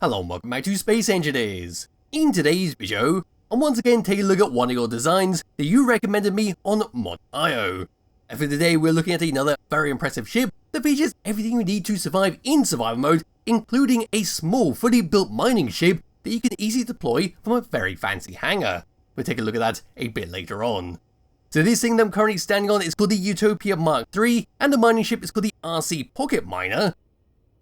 Hello and welcome back to Space Engineers. In today's video, I'm once again taking a look at one of your designs that you recommended me on Mod.io. And for today we're looking at another very impressive ship that features everything you need to survive in survival mode, including a small fully built mining ship that you can easily deploy from a very fancy hangar. We'll take a look at that a bit later on. So this thing that I'm currently standing on is called the Utopia Mk3 and the mining ship is called the RC Pocket Miner.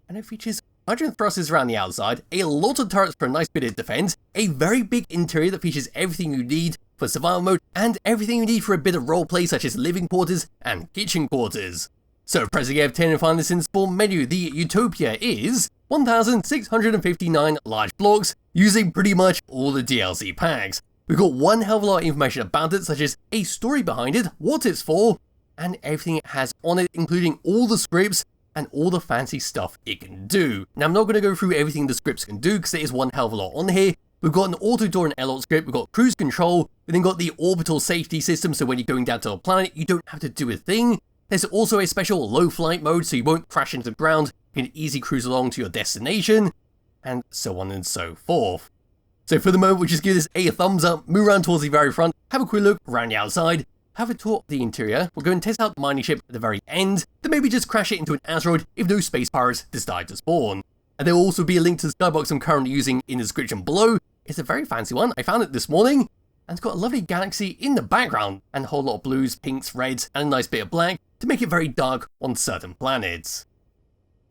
And it features hydrogen thrusters around the outside, a lot of turrets for a nice bit of defense, a very big interior that features everything you need for survival mode, and everything you need for a bit of roleplay such as living quarters and kitchen quarters. So pressing F10 and find this in the spawn menu, the Utopia is 1,659 large blocks, using pretty much all the DLC packs. We've got one hell of a lot of information about it, such as a story behind it, what it's for, and everything it has on it, including all the scripts, and all the fancy stuff it can do. Now I'm not going to go through everything the scripts can do because there is one hell of a lot on here. We've got an auto door and airlock script, we've got cruise control, we've then got the orbital safety system so when you're going down to a planet you don't have to do a thing. There's also a special low flight mode so you won't crash into the ground, you can easily cruise along to your destination, and so on and so forth. So for the moment we'll just give this a thumbs up, move around towards the very front, have a quick look around the outside, have a tour of the interior, we'll go and test out the mining ship at the very end, then maybe just crash it into an asteroid if no space pirates decide to spawn. And there will also be a link to the Skybox I'm currently using in the description below. It's a very fancy one, I found it this morning, and it's got a lovely galaxy in the background, and a whole lot of blues, pinks, reds, and a nice bit of black to make it very dark on certain planets.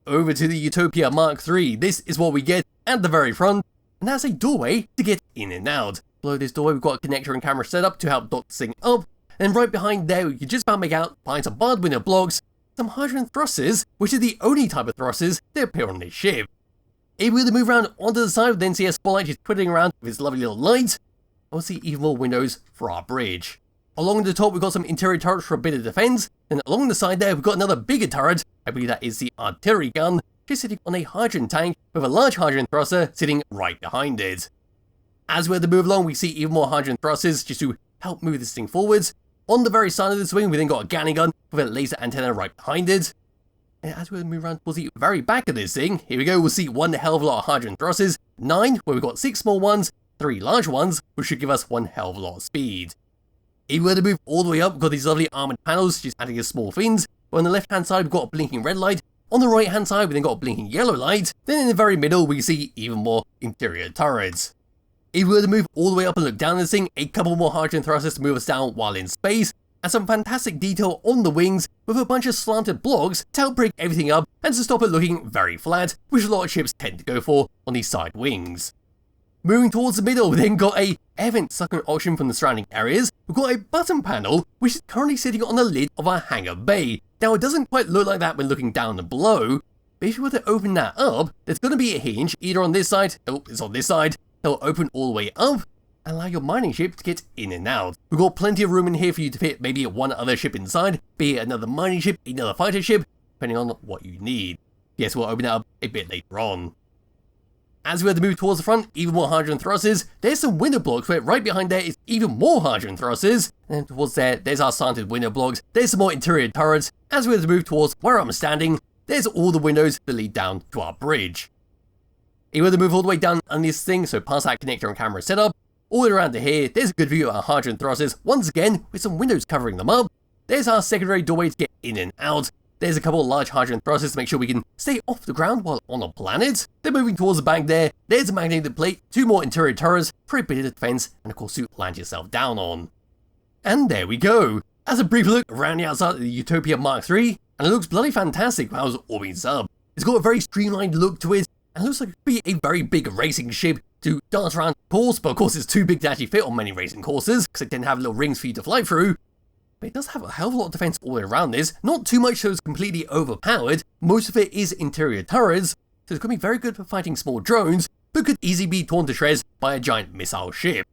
Over to the Utopia Mk3, this is what we get at the very front, and that's a doorway to get in and out. Below this doorway we've got a connector and camera setup to help dock this thing up. And right behind there, you can just about make out behind some barred window blocks, some hydrogen thrusters, which are the only type of thrusters that appear on this ship. If we were to move around onto the side, we'll then see a spotlight just twiddling around with its lovely little light, and we'll see even more windows for our bridge. Along the top, we've got some interior turrets for a bit of defense, and along the side there, we've got another bigger turret, I believe that is the artillery gun, just sitting on a hydrogen tank with a large hydrogen thruster sitting right behind it. As we're to move along, we see even more hydrogen thrusters just to help move this thing forwards. On the very side of this wing, we then got a Gatling gun with a laser antenna right behind it. And as we move around towards the very back of this thing, here we go, we'll see one hell of a lot of hydrogen thrusters, 9 where we've got 6 small ones, 3 large ones, which should give us one hell of a lot of speed. If we were to move all the way up, we've got these lovely armoured panels just adding as small fins, but on the left hand side we've got a blinking red light, on the right hand side we then got a blinking yellow light, then in the very middle we see even more interior turrets. If we were to move all the way up and look down this thing, a couple more hydrogen thrusters to move us down while in space, and some fantastic detail on the wings with a bunch of slanted blocks to help break everything up and to stop it looking very flat, which a lot of ships tend to go for on these side wings. Moving towards the middle, we then got a air vent sucking oxygen from the surrounding areas, we've got a button panel which is currently sitting on the lid of our hangar bay. Now it doesn't quite look like that when looking down and below, but if you were to open that up, there's going to be a hinge either on this side, oh it's on this side, it'll open all the way up and allow your mining ship to get in and out. We've got plenty of room in here for you to fit maybe one other ship inside, be it another mining ship, another fighter ship, depending on what you need. Yes, we'll open that up a bit later on. As we have to move towards the front, even more hydrogen thrusters, there's some window blocks where right behind there is even more hydrogen thrusters, and then towards there's our slanted window blocks, there's some more interior turrets. As we have to move towards where I'm standing, there's all the windows that lead down to our bridge. If we were to move all the way down on this thing, so past that connector and camera setup, all the way around to here, there's a good view of our hydrogen thrusters, once again with some windows covering them up. There's our secondary doorway to get in and out. There's a couple of large hydrogen thrusters to make sure we can stay off the ground while on a planet. Then moving towards the back there's a magnetic plate, 2 more interior turrets for a bit of defense, and of course to land yourself down on. And there we go. As a brief look around the outside of the Utopia Mk3, and it looks bloody fantastic when I was orbiting this up. It's got a very streamlined look to it, and it looks like it could be a very big racing ship to dance around the course, but of course it's too big to actually fit on many racing courses, because it tend to have little rings for you to fly through. But it does have a hell of a lot of defense all the way around this, not too much so it's completely overpowered, most of it is interior turrets, so it's going to be very good for fighting small drones, but could easily be torn to shreds by a giant missile ship.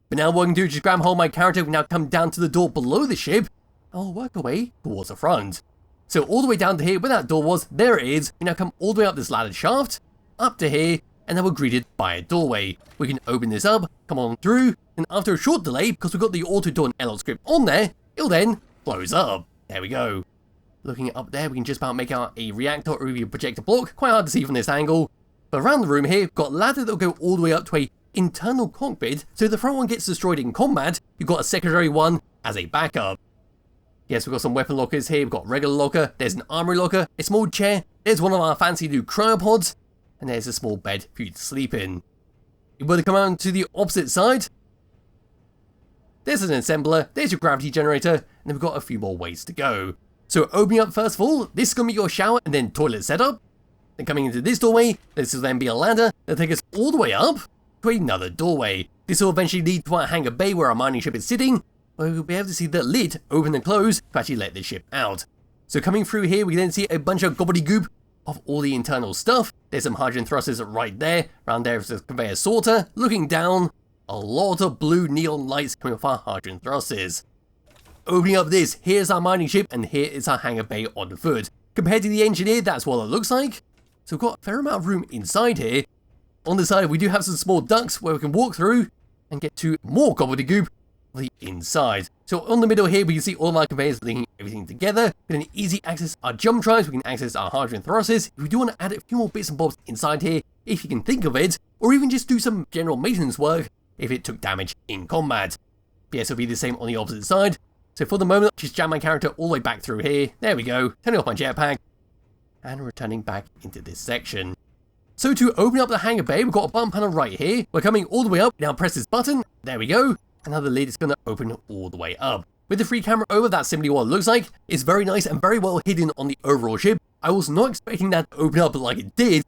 But now what I can do is just grab hold of my character, we now come down to the door below the ship, and I'll work away towards the front. So all the way down to here, where that door was, there it is, we now come all the way up this ladder shaft, up to here, and then we're greeted by a doorway. We can open this up, come on through, and after a short delay, because we've got the auto door and airlock script on there, it'll then close up. There we go. Looking up there, we can just about make out a reactor or a projector block, quite hard to see from this angle, But around the room here, we've got a ladder that'll go all the way up to a internal cockpit, so if the front one gets destroyed in combat, you've got a secondary one as a backup. Yes, we've got some weapon lockers here, we've got a regular locker, there's an armory locker, a small chair, there's one of our fancy new cryopods, and there's a small bed for you to sleep in. If you were to come out to the opposite side, there's an assembler, there's your gravity generator, and then we've got a few more ways to go. So opening up first of all, this is going to be your shower and then toilet setup. Then coming into this doorway, this will then be a ladder that'll take us all the way up to another doorway. This will eventually lead to our hangar bay where our mining ship is sitting, where we'll be able to see the lid open and close to actually let this ship out. So coming through here, we then see a bunch of gobbledygook of all the internal stuff. There's some hydrogen thrusters right there. Around there is a conveyor sorter. Looking down, a lot of blue neon lights coming off our hydrogen thrusters. Opening up this, here's our mining ship, and here is our hangar bay on foot. Compared to the engineer, that's what it looks like. So we've got a fair amount of room inside here. On the side, we do have some small ducts where we can walk through and get to more gobbledygook on the inside. So on the middle here, we can see all of our conveyors linking everything together. We can easily access our jump drives, we can access our hydrogen thrusters. If we do want to add a few more bits and bobs inside here, if you can think of it, or even just do some general maintenance work if it took damage in combat. Yes, it'll be the same on the opposite side. So for the moment, I'll just jam my character all the way back through here. There we go, turning off my jetpack, and returning back into this section. So to open up the hangar bay, we've got a button panel right here. We're coming all the way up, now press this button, there we go. And now the lid is going to open all the way up. With the free camera over, that's simply what it looks like. It's very nice and very well hidden on the overall ship. I was not expecting that to open up like it did.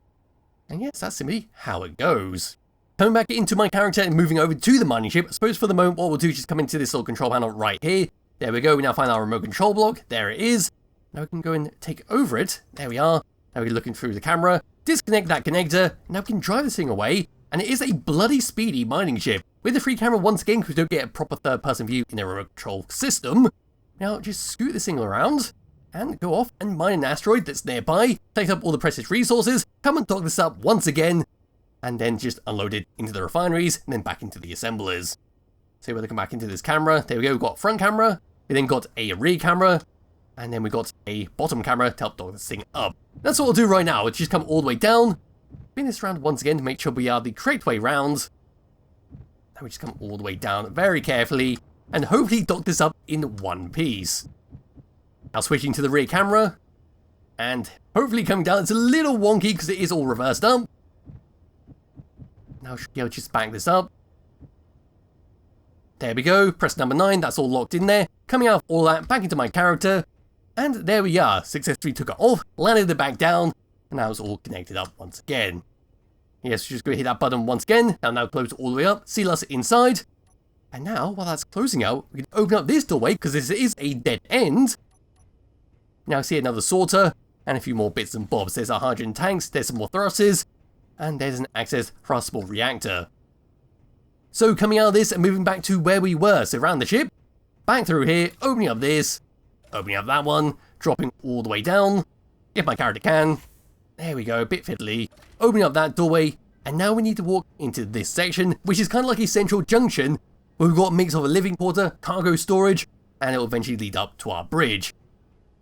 And yes, that's simply how it goes. Coming back into my character and moving over to the mining ship, I suppose for the moment what we'll do is just come into this little control panel right here. There we go, we now find our remote control block, there it is. Now we can go and take over it, there we are. Now we're looking through the camera, disconnect that connector, now we can drive this thing away. And it is a bloody speedy mining ship. With the free camera once again, because we don't get a proper third person view in the remote control system. Now just scoot this thing around, and go off and mine an asteroid that's nearby, take up all the precious resources, come and dock this up once again, and then just unload it into the refineries, and then back into the assemblers. So we're going to come back into this camera, there we go, we've got front camera, we then got a rear camera, and then we got a bottom camera to help dock this thing up. That's what we'll do right now, it's just come all the way down, spin this around once again to make sure we are the correct way round. Now we just come all the way down very carefully, and hopefully dock this up in one piece. Now switching to the rear camera, and hopefully coming down, it's a little wonky because it is all reversed up. Now I should be able to just back this up. There we go, press number 9, that's all locked in there. Coming out of all that, back into my character, and there we are, successfully took it off, landed it back down, and now it's all connected up once again. Yes, just go hit that button once again, and now close all the way up, seal us inside. And now, while that's closing out, we can open up this doorway, because this is a dead end. Now see another sorter, and a few more bits and bobs. There's our hydrogen tanks, there's some more thrusters, and there's an access thrustable reactor. So coming out of this and moving back to where we were, so around the ship, back through here, opening up this, opening up that one, dropping all the way down, if my character can. There we go, a bit fiddly. Opening up that doorway, and now we need to walk into this section, which is kind of like a central junction, where we've got a mix of a living quarter, cargo storage, and it will eventually lead up to our bridge.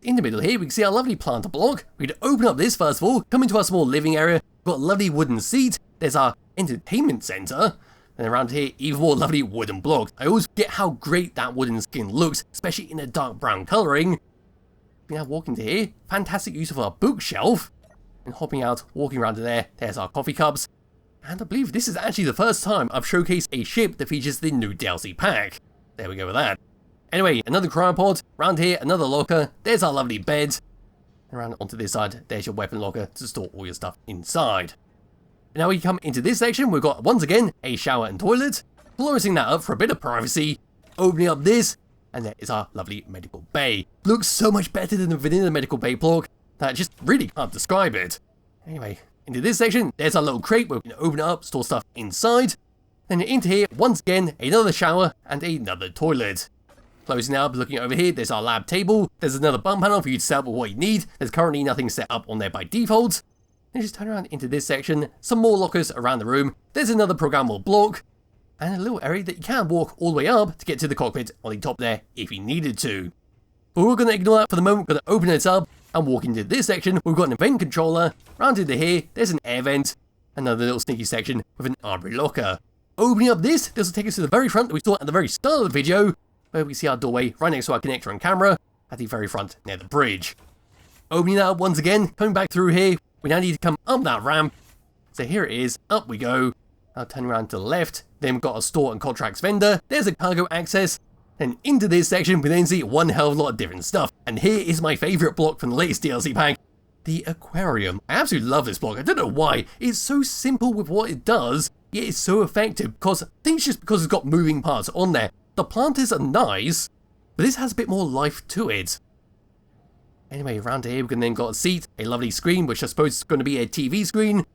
In the middle here, we can see our lovely planter block. We can open up this first of all, come into our small living area, we've got a lovely wooden seat, there's our entertainment center, and around here, even more lovely wooden blocks. I always forget how great that wooden skin looks, especially in a dark brown colouring. We now walk into here, fantastic use of our bookshelf. And hopping out, walking around to there, there's our coffee cups. And I believe this is actually the first time I've showcased a ship that features the new DLC pack. There we go with that. Anyway, another cryopod, around here, another locker, there's our lovely bed. And around onto this side, there's your weapon locker to store all your stuff inside. And now we come into this section, we've got, once again, a shower and toilet. Closing that up for a bit of privacy. Opening up this, and there is our lovely medical bay. Looks so much better than the vanilla medical bay block that I just really can't describe it. Anyway, into this section, there's our little crate where we can open it up, store stuff inside. Then into here, once again, another shower and another toilet. Closing up, looking over here, there's our lab table. There's another bump panel for you to set up with what you need. There's currently nothing set up on there by default. Then just turn around into this section, some more lockers around the room. There's another programmable block, and a little area that you can walk all the way up to get to the cockpit on the top there if you needed to. But we're going to ignore that for the moment, we're going to open it up and walk into this section. We've got an event controller, round into here, there's an air vent, another little sneaky section with an armory locker. Opening up this will take us to the very front that we saw at the very start of the video, where we see our doorway right next to our connector and camera at the very front near the bridge. Opening that up once again, coming back through here, we now need to come up that ramp. So here it is, up we go. Now turn around to the left, then we've got a store and contracts vendor, there's a cargo access, and into this section we then see one hell of a lot of different stuff. And here is my favourite block from the latest DLC pack, the aquarium. I absolutely love this block, I don't know why, it's so simple with what it does, yet it's so effective, because I think it's just because it's got moving parts on there. The planters are nice, but this has a bit more life to it. Anyway, around here we can then got a seat, a lovely screen, which I suppose is going to be a TV screen.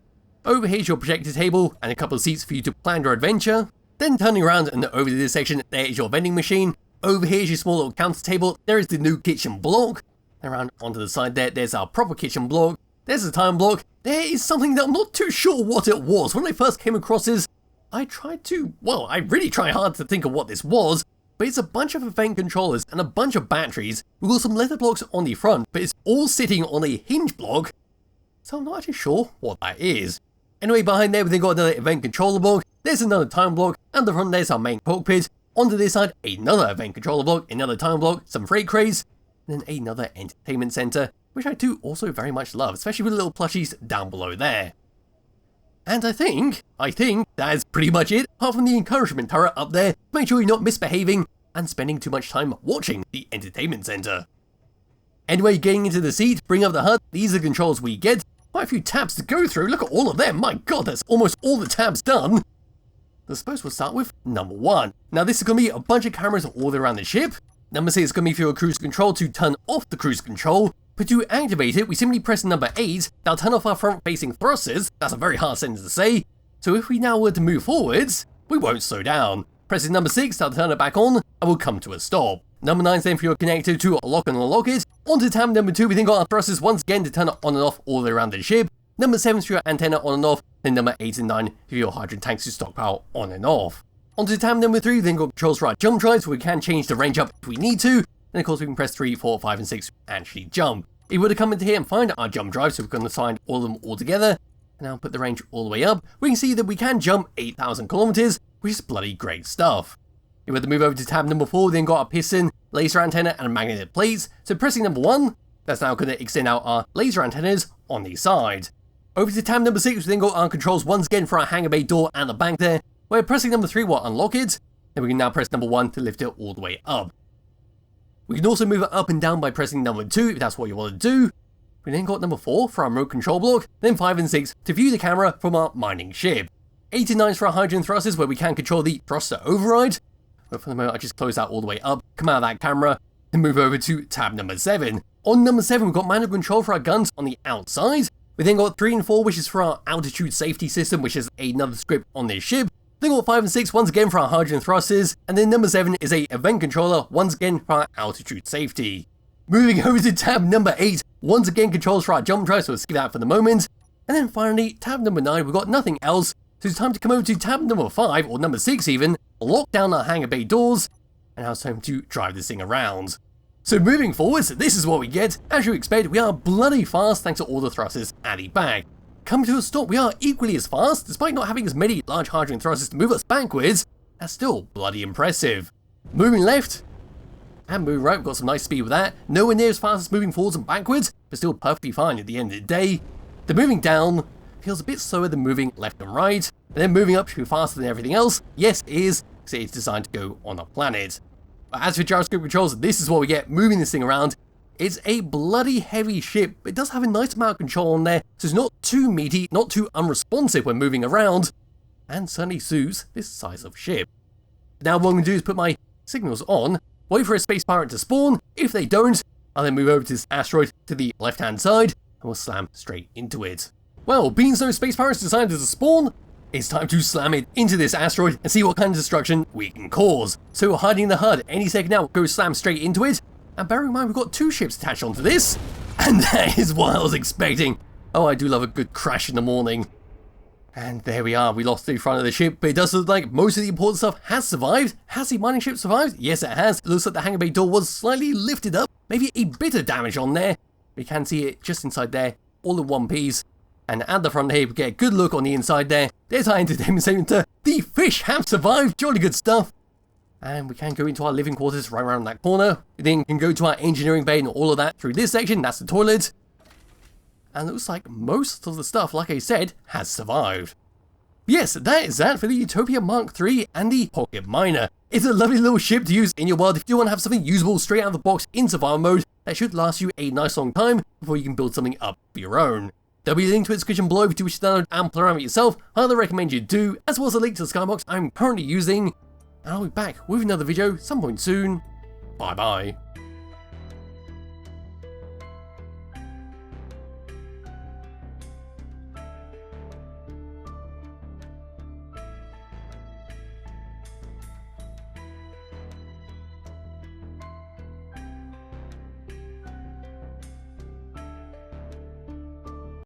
Over here's your projector table, and a couple of seats for you to plan your adventure. Then turning around and over to this section, there is your vending machine. Over here's your small little counter table, there is the new kitchen block. And around onto the side there's our proper kitchen block. There's the time block. There is something that I'm not too sure what it was. When I first came across this, I really tried hard to think of what this was, but it's a bunch of event controllers and a bunch of batteries. We've got some letter blocks on the front, but it's all sitting on a hinge block, so I'm not actually sure what that is. Anyway, behind there we've then got another event controller block, there's another time block, and the front there's our main cockpit. Onto this side, another event controller block, another time block, some freight crates, and then another entertainment center, which I do also very much love, especially with the little plushies down below there. And I think that's pretty much it, apart from the encouragement turret up there. Make sure you're not misbehaving and spending too much time watching the entertainment center. Anyway, getting into the seat, bring up the HUD, these are the controls we get. Quite a few tabs to go through, look at all of them, my god, that's almost all the tabs done. I suppose we'll start with number 1. Now this is going to be a bunch of cameras all around the ship. Number 6 is going to be for your cruise control to turn off the cruise control. But to activate it, we simply press number 8, that'll turn off our front-facing thrusters. That's a very hard sentence to say. So if we now were to move forwards, we won't slow down. Pressing number 6, that'll turn it back on, and we'll come to a stop. Number 9 is then for your connector to lock and unlock it. Onto tab number 2, we then got our thrusters once again to turn it on and off all the way around the ship. Number 7 is for your antenna on and off, then number 8 and 9 for your hydrogen tanks to stockpile on and off. Onto tab number 3, we then got controls for our jump drives, where we can change the range up if we need to. And of course we can press 3, 4, 5 and 6 to actually jump. If we were to come into here and find our jump drive, so we're going to find all of them all together, and now put the range all the way up, we can see that we can jump 8,000 kilometers, which is bloody great stuff. If we were to move over to tab number 4, we then got a piston, laser antenna and magnetic plates, so pressing number 1, that's now going to extend out our laser antennas on the side. Over to tab number 6, we then got our controls once again for our hangar bay door and the bank there, where pressing number 3 will unlock it, and we can now press number 1 to lift it all the way up. We can also move it up and down by pressing number 2 if that's what you want to do. We then got number 4 for our remote control block, then 5 and 6 to view the camera from our mining ship. 8 and 9 is for our hydrogen thrusters where we can control the thruster override. But for the moment I just close that all the way up, come out of that camera, and move over to tab number 7. On number 7 we've got manual control for our guns on the outside. We then got 3 and 4 which is for our altitude safety system, which is another script on this ship. Then got 5 and 6 once again for our hydrogen thrusters, and then number 7 is a event controller once again for our altitude safety. Moving over to tab number 8, once again controls for our jump drive, so we'll skip that for the moment. And then finally, tab number 9, we've got nothing else, so it's time to come over to tab number 5, or number 6 even, lock down our hangar bay doors, and now it's time to drive this thing around. So moving forwards, this is what we get. As you expect, we are bloody fast thanks to all the thrusters at the back. Coming to a stop, we are equally as fast, despite not having as many large hydrogen thrusters to move us backwards. That's still bloody impressive. Moving left, and moving right, we've got some nice speed with that. Nowhere near as fast as moving forwards and backwards, but still perfectly fine at the end of the day. The moving down feels a bit slower than moving left and right, and then moving up should be faster than everything else. Yes, it is, because it's designed to go on a planet. But as for gyroscope controls, this is what we get moving this thing around. It's a bloody heavy ship, but it does have a nice amount of control on there, so it's not too meaty, not too unresponsive when moving around, and certainly suits this size of ship. Now what I'm going to do is put my signals on, wait for a space pirate to spawn. If they don't, I'll then move over to this asteroid to the left hand side, and we'll slam straight into it. Well, being no space pirates decided to spawn, it's time to slam it into this asteroid and see what kind of destruction we can cause. So we're hiding in the HUD, any second now we'll go slam straight into it. And bearing in mind we've got 2 ships attached onto this, and that is what I was expecting. Oh, I do love a good crash in the morning. And there we are, we lost the front of the ship, but it does look like most of the important stuff has survived. Has the mining ship survived? Yes, it has. It looks like the hangar bay door was slightly lifted up, maybe a bit of damage on there. We can see it just inside there, all in one piece. And at the front here, we get a good look on the inside there. There's our entertainment center. The fish have survived, jolly good stuff. And we can go into our living quarters right around that corner. We then can go to our engineering bay and all of that through this section. That's the toilet. And it looks like most of the stuff, like I said, has survived. Yes, that is that for the Utopia Mk3 and the Pocket Miner. It's a lovely little ship to use in your world if you want to have something usable straight out of the box in survival mode that should last you a nice long time before you can build something up of your own. There'll be a link to its description below if you wish to download and play around with it yourself. I highly recommend you do, as well as a link to the Skybox I'm currently using. And I'll be back with another video some point soon. Bye bye.